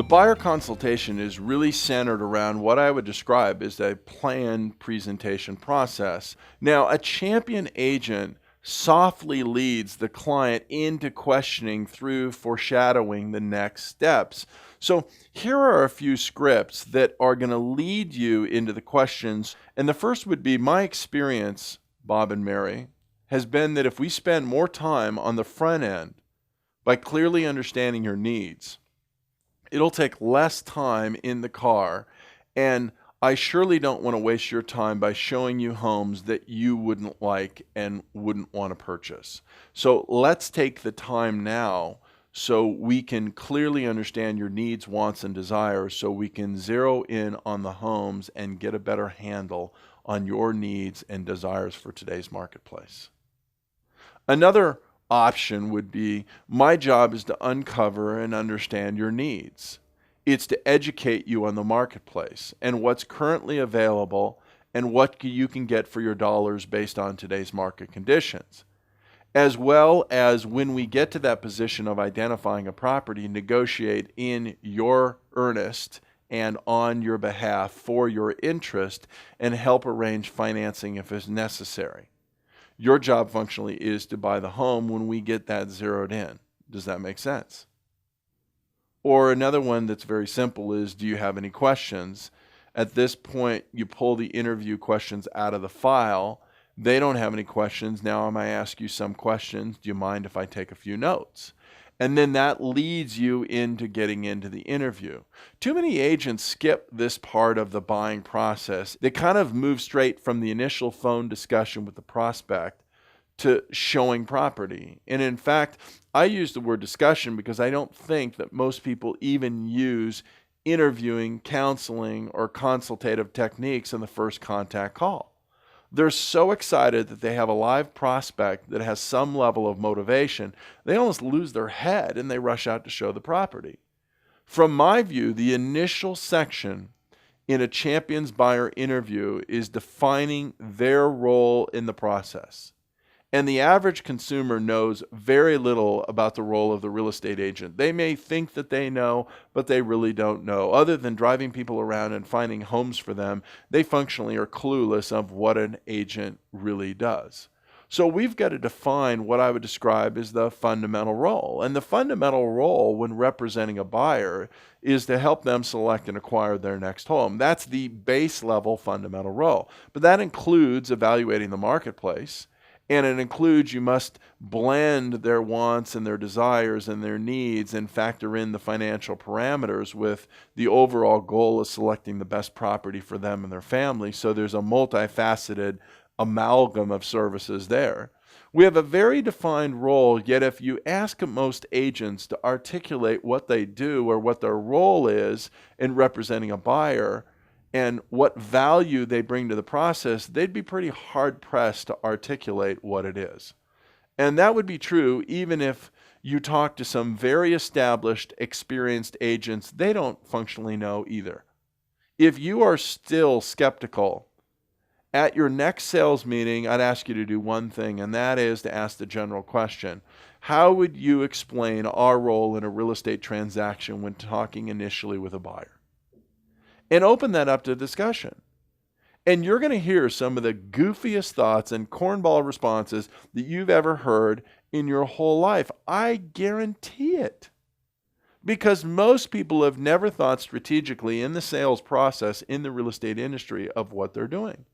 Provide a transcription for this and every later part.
buyer consultation is really centered around what I would describe as a planned presentation process. Now, a champion agent softly leads the client into questioning through foreshadowing the next steps. So, here are a few scripts that are going to lead you into the questions. And the first would be my experience, Bob and Mary, has been that if we spend more time on the front end by clearly understanding your needs, it'll take less time in the car, and I surely don't want to waste your time by showing you homes that you wouldn't like and wouldn't want to purchase. So let's take the time now so we can clearly understand your needs, wants, and desires so we can zero in on the homes and get a better handle on your needs and desires for today's marketplace. Another option would be, my job is to uncover and understand your needs. It's to educate you on the marketplace and what's currently available and what you can get for your dollars based on today's market conditions. As well as, when we get to that position of identifying a property, negotiate in your earnest and on your behalf for your interest and help arrange financing if it's necessary. Your job functionally is to buy the home when we get that zeroed in. Does that make sense? Or another one that's very simple is, do you have any questions? At this point, you pull the interview questions out of the file. They don't have any questions. Now I might ask you some questions. Do you mind if I take a few notes? And then that leads you into getting into the interview. Too many agents skip this part of the buying process. They kind of move straight from the initial phone discussion with the prospect to showing property. And in fact, I use the word discussion because I don't think that most people even use interviewing, counseling, or consultative techniques in the first contact call. They're so excited that they have a live prospect that has some level of motivation, they almost lose their head and they rush out to show the property. From my view, the initial section in a champion's buyer interview is defining their role in the process. And the average consumer knows very little about the role of the real estate agent. They may think that they know, but they really don't know. Other than driving people around and finding homes for them, they functionally are clueless of what an agent really does. So we've got to define what I would describe as the fundamental role. And the fundamental role when representing a buyer is to help them select and acquire their next home. That's the base level fundamental role. But that includes evaluating the marketplace. And it includes, you must blend their wants and their desires and their needs and factor in the financial parameters with the overall goal of selecting the best property for them and their family. So there's a multifaceted amalgam of services there. We have a very defined role, yet if you ask most agents to articulate what they do or what their role is in representing a buyer, and what value they bring to the process, they'd be pretty hard-pressed to articulate what it is. And that would be true even if you talk to some very established, experienced agents. They don't functionally know either. If you are still skeptical, at your next sales meeting, I'd ask you to do one thing, and that is to ask the general question. How would you explain our role in a real estate transaction when talking initially with a buyer? And open that up to discussion. And you're going to hear some of the goofiest thoughts and cornball responses that you've ever heard in your whole life. I guarantee it. Because most people have never thought strategically in the sales process in the real estate industry of what they're doing.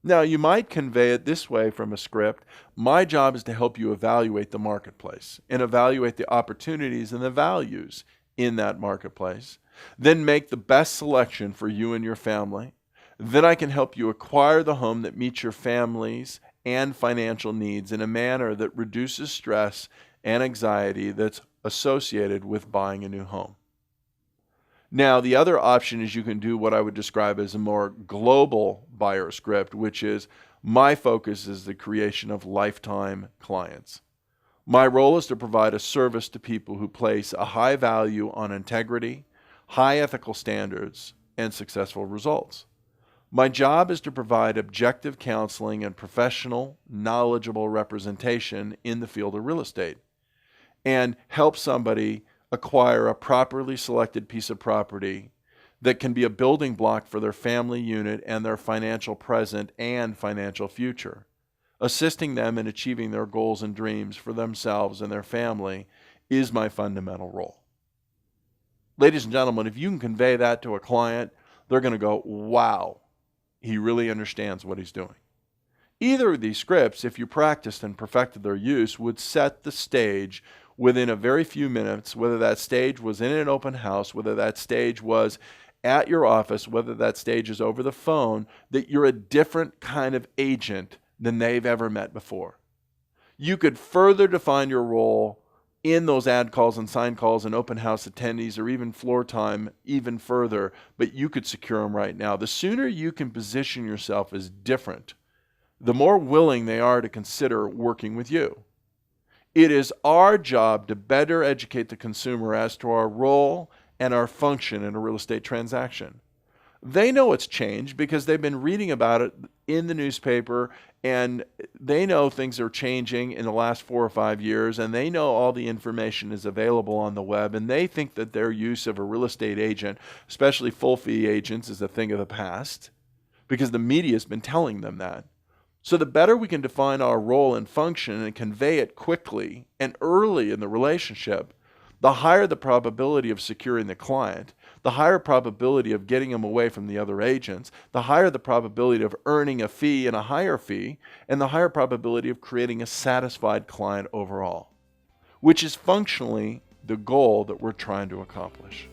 Now, you might convey it this way from a script. My job is to help you evaluate the marketplace and evaluate the opportunities and the values in that marketplace. Then make the best selection for you and your family. Then I can help you acquire the home that meets your family's and financial needs in a manner that reduces stress and anxiety that's associated with buying a new home. Now, the other option is you can do what I would describe as a more global buyer script, which is, my focus is the creation of lifetime clients. My role is to provide a service to people who place a high value on integrity, high ethical standards, and successful results. My job is to provide objective counseling and professional, knowledgeable representation in the field of real estate and help somebody acquire a properly selected piece of property that can be a building block for their family unit and their financial present and financial future. Assisting them in achieving their goals and dreams for themselves and their family is my fundamental role. Ladies and gentlemen, if you can convey that to a client, they're going to go, wow, he really understands what he's doing. Either of these scripts, if you practiced and perfected their use, would set the stage within a very few minutes, whether that stage was in an open house, whether that stage was at your office, whether that stage is over the phone, that you're a different kind of agent than they've ever met before. You could further define your role in those ad calls and sign calls and open house attendees or even floor time even further, but you could secure them right now. The sooner you can position yourself as different, the more willing they are to consider working with you. It is our job to better educate the consumer as to our role and our function in a real estate transaction. They know it's changed because they've been reading about it in the newspaper, and they know things are changing in the last 4 or 5 years, and they know all the information is available on the web, and they think that their use of a real estate agent, especially full fee agents, is a thing of the past because the media has been telling them that. So the better we can define our role and function and convey it quickly and early in the relationship, the higher the probability of securing the client, the higher probability of getting them away from the other agents, the higher the probability of earning a fee and a higher fee, and the higher probability of creating a satisfied client overall, which is functionally the goal that we're trying to accomplish.